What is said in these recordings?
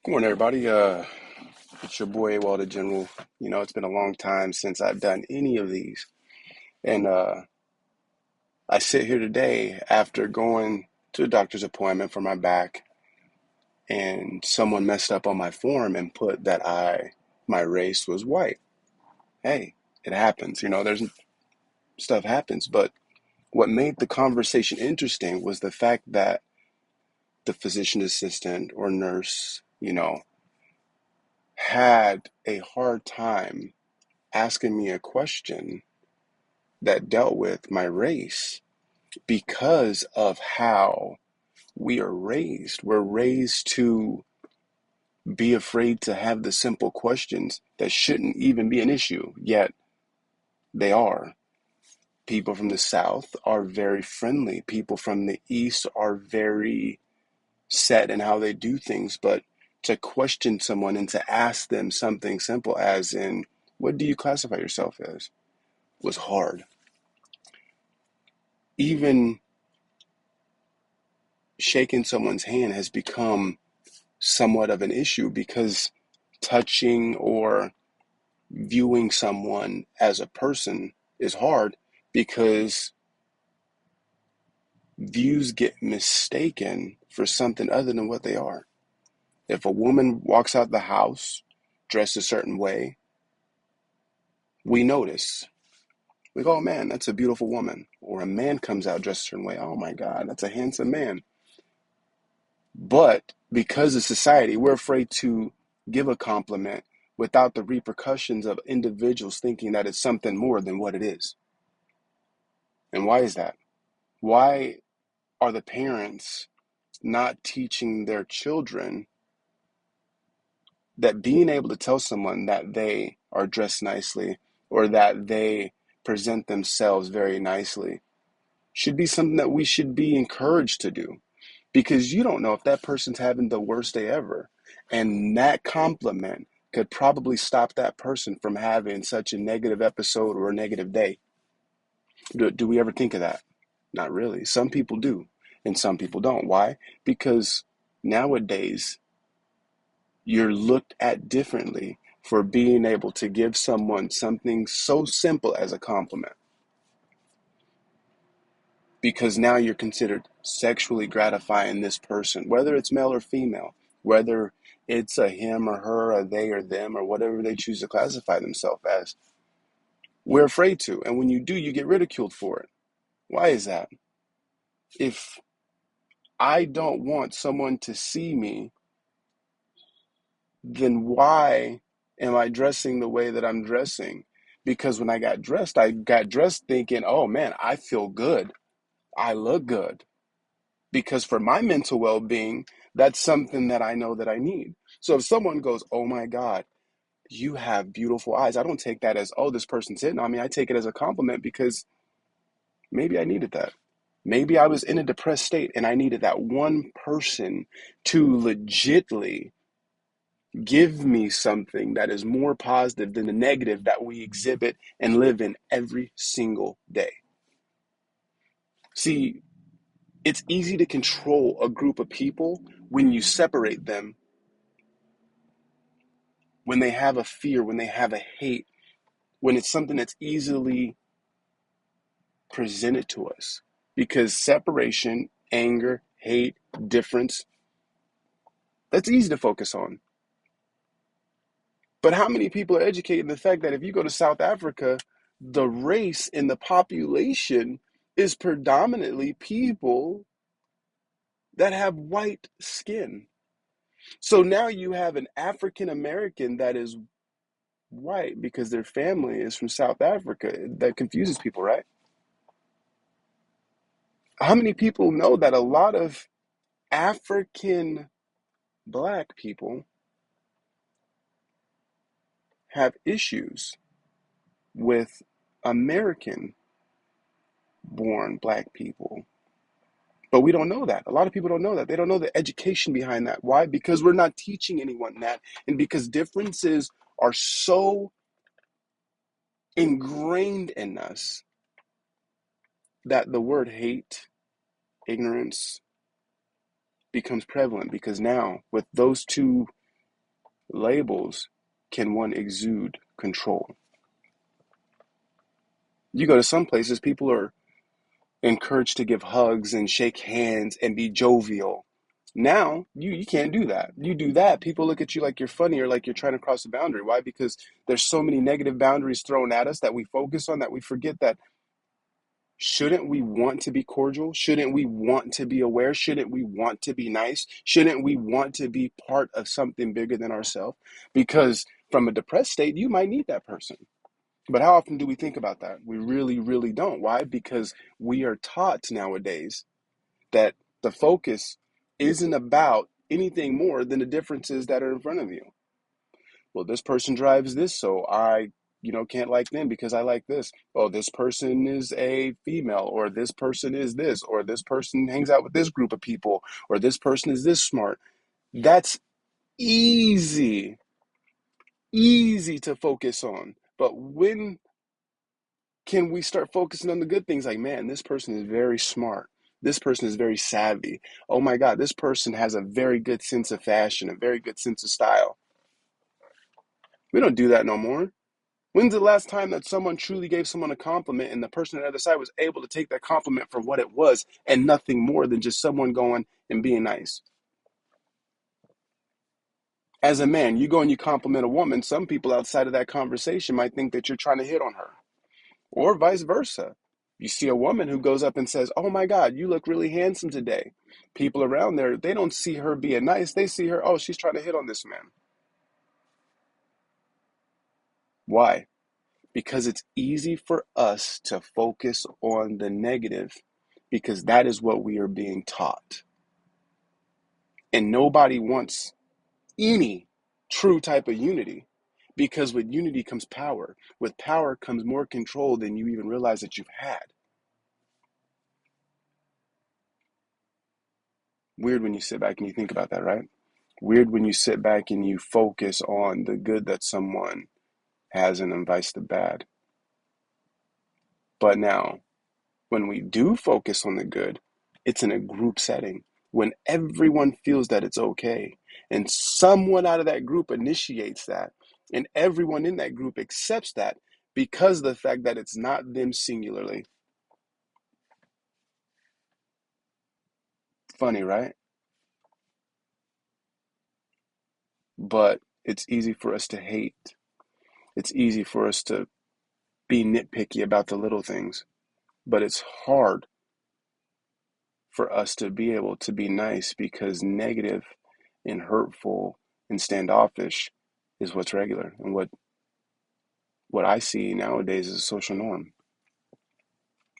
Good morning, everybody. It's your boy, Walter General. It's been a long time since I've done any of these. And I sit here today after going to a doctor's appointment for my back, and someone messed up on my form and put that my race was white. Hey, it happens. There's stuff happens. But what made the conversation interesting was the fact that the physician assistant or nurse, had a hard time asking me a question that dealt with my race because of how we are raised. We're raised to be afraid to have the simple questions that shouldn't even be an issue, yet they are. People from the South are very friendly. People from the East are very set in how they do things, but to question someone and to ask them something simple as in, what do you classify yourself as, was hard. Even shaking someone's hand has become somewhat of an issue because touching or viewing someone as a person is hard because views get mistaken for something other than what they are. If a woman walks out the house dressed a certain way, we notice. We go, oh man, that's a beautiful woman. Or a man comes out dressed a certain way, oh my God, that's a handsome man. But because of society, we're afraid to give a compliment without the repercussions of individuals thinking that it's something more than what it is. And why is that? Why are the parents not teaching their children that being able to tell someone that they are dressed nicely or that they present themselves very nicely should be something that we should be encouraged to do? Because you don't know if that person's having the worst day ever. And that compliment could probably stop that person from having such a negative episode or a negative day. Do we ever think of that? Not really. Some people do, and some people don't. Why? Because nowadays, you're looked at differently for being able to give someone something so simple as a compliment. Because now you're considered sexually gratifying this person, whether it's male or female, whether it's a him or her, a they or them, or whatever they choose to classify themselves as. We're afraid to, and when you do, you get ridiculed for it. Why is that? If I don't want someone to see me, then why am I dressing the way that I'm dressing? Because when I got dressed thinking, oh man, I feel good. I look good. Because for my mental well-being, that's something that I know that I need. So if someone goes, oh my God, you have beautiful eyes, I don't take that as, oh, this person's hitting on me. I take it as a compliment because maybe I needed that. Maybe I was in a depressed state and I needed that one person to legitly give me something that is more positive than the negative that we exhibit and live in every single day. See, it's easy to control a group of people when you separate them, when they have a fear, when they have a hate, when it's something that's easily presented to us. Because separation, anger, hate, difference, that's easy to focus on. But how many people are educated in the fact that if you go to South Africa, the race in the population is predominantly people that have white skin? So now you have an African American that is white because their family is from South Africa. That confuses people, right? How many people know that a lot of African black people have issues with American born black people? But we don't know that. A lot of people don't know that. They don't know the education behind that. Why? Because we're not teaching anyone that. And because differences are so ingrained in us that the word hate, ignorance becomes prevalent. Because now, with those two labels can one exude control. You go to some places, people are encouraged to give hugs and shake hands and be jovial. Now, you can't do that. You do that, people look at you like you're funny or like you're trying to cross a boundary. Why? Because there's so many negative boundaries thrown at us that we focus on that we forget that shouldn't we want to be cordial? Shouldn't we want to be aware? Shouldn't we want to be nice? Shouldn't we want to be part of something bigger than ourselves? Because from a depressed state, you might need that person. But how often do we think about that? We really, really don't. Why? Because we are taught nowadays that the focus isn't about anything more than the differences that are in front of you. Well, this person drives this, so I, can't like them because I like this. Oh, this person is a female, or this person is this, or this person hangs out with this group of people, or this person is this smart. That's easy, easy to focus on. But when can we start focusing on the good things? Like, man, this person is very smart. This person is very savvy. Oh my God, this person has a very good sense of fashion, a very good sense of style. We don't do that no more. When's the last time that someone truly gave someone a compliment and the person on the other side was able to take that compliment for what it was and nothing more than just someone going and being nice? As a man, you go and you compliment a woman, some people outside of that conversation might think that you're trying to hit on her, or vice versa. You see a woman who goes up and says, "Oh my God, you look really handsome today." People around there, they don't see her being nice. They see her, oh, she's trying to hit on this man. Why? Because it's easy for us to focus on the negative because that is what we are being taught. And nobody wants any true type of unity because with unity comes power. With power comes more control than you even realize that you've had. Weird when you sit back and you think about that, right? Weird when you sit back and you focus on the good that someone has and vice the bad. But now, when we do focus on the good, it's in a group setting when everyone feels that it's okay. And someone out of that group initiates that. And everyone in that group accepts that because of the fact that it's not them singularly. Funny, right? But it's easy for us to hate. It's easy for us to be nitpicky about the little things. But it's hard for us to be able to be nice because negative and hurtful and standoffish is what's regular and what I see nowadays is a social norm.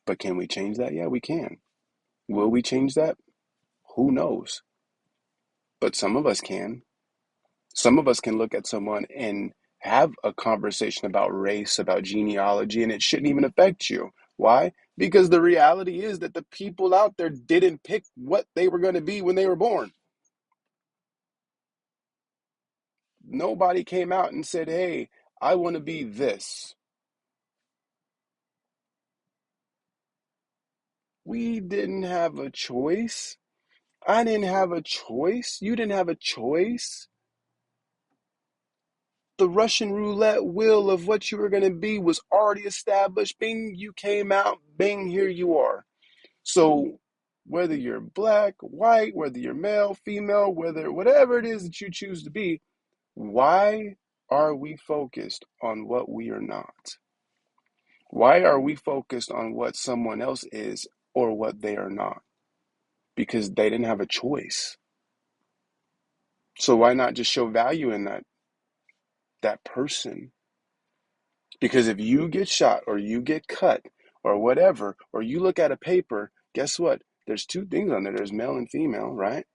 But can we change that? Yeah, we can. Will we change that? Who knows? But some of us can. Some of us can look at someone and have a conversation about race, about genealogy, and it shouldn't even affect you. Why? Because the reality is that the people out there didn't pick what they were going to be when they were born. Nobody came out and said, hey, I want to be this. We didn't have a choice. I didn't have a choice. You didn't have a choice. The Russian roulette wheel of what you were going to be was already established. Bing, you came out. Bing, here you are. So whether you're black, white, whether you're male, female, whether whatever it is that you choose to be, why are we focused on what we are not? Why are we focused on what someone else is or what they are not? Because they didn't have a choice. So why not just show value in that person? Because if you get shot or you get cut or whatever, or you look at a paper, guess what? There's two things on there. There's male and female, right?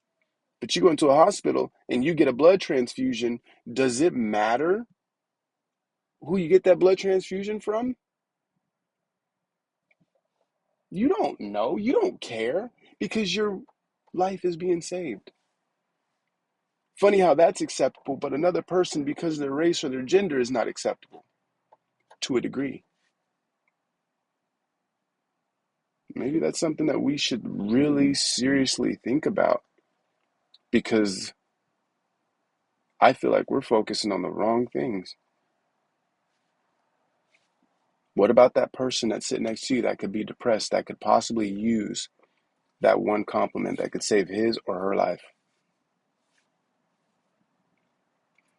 But you go into a hospital and you get a blood transfusion. Does it matter who you get that blood transfusion from? You don't know. You don't care because your life is being saved. Funny how that's acceptable, but another person, because of their race or their gender, is not acceptable to a degree. Maybe that's something that we should really seriously think about because I feel like we're focusing on the wrong things. What about that person that's sitting next to you that could be depressed, that could possibly use that one compliment that could save his or her life?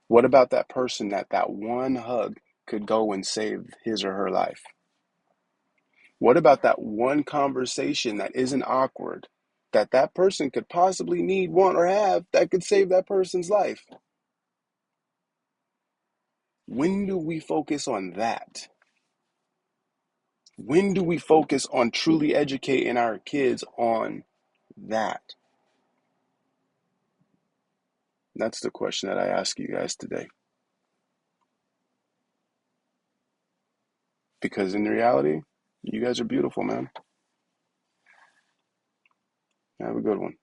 What about that person that that one hug could go and save his or her life? What about that one conversation that isn't awkward that that person could possibly need, want, or have that could save that person's life? When do we focus on that? When do we focus on truly educating our kids on that? That's the question that I ask you guys today. Because in reality, you guys are beautiful, man. Have a good one.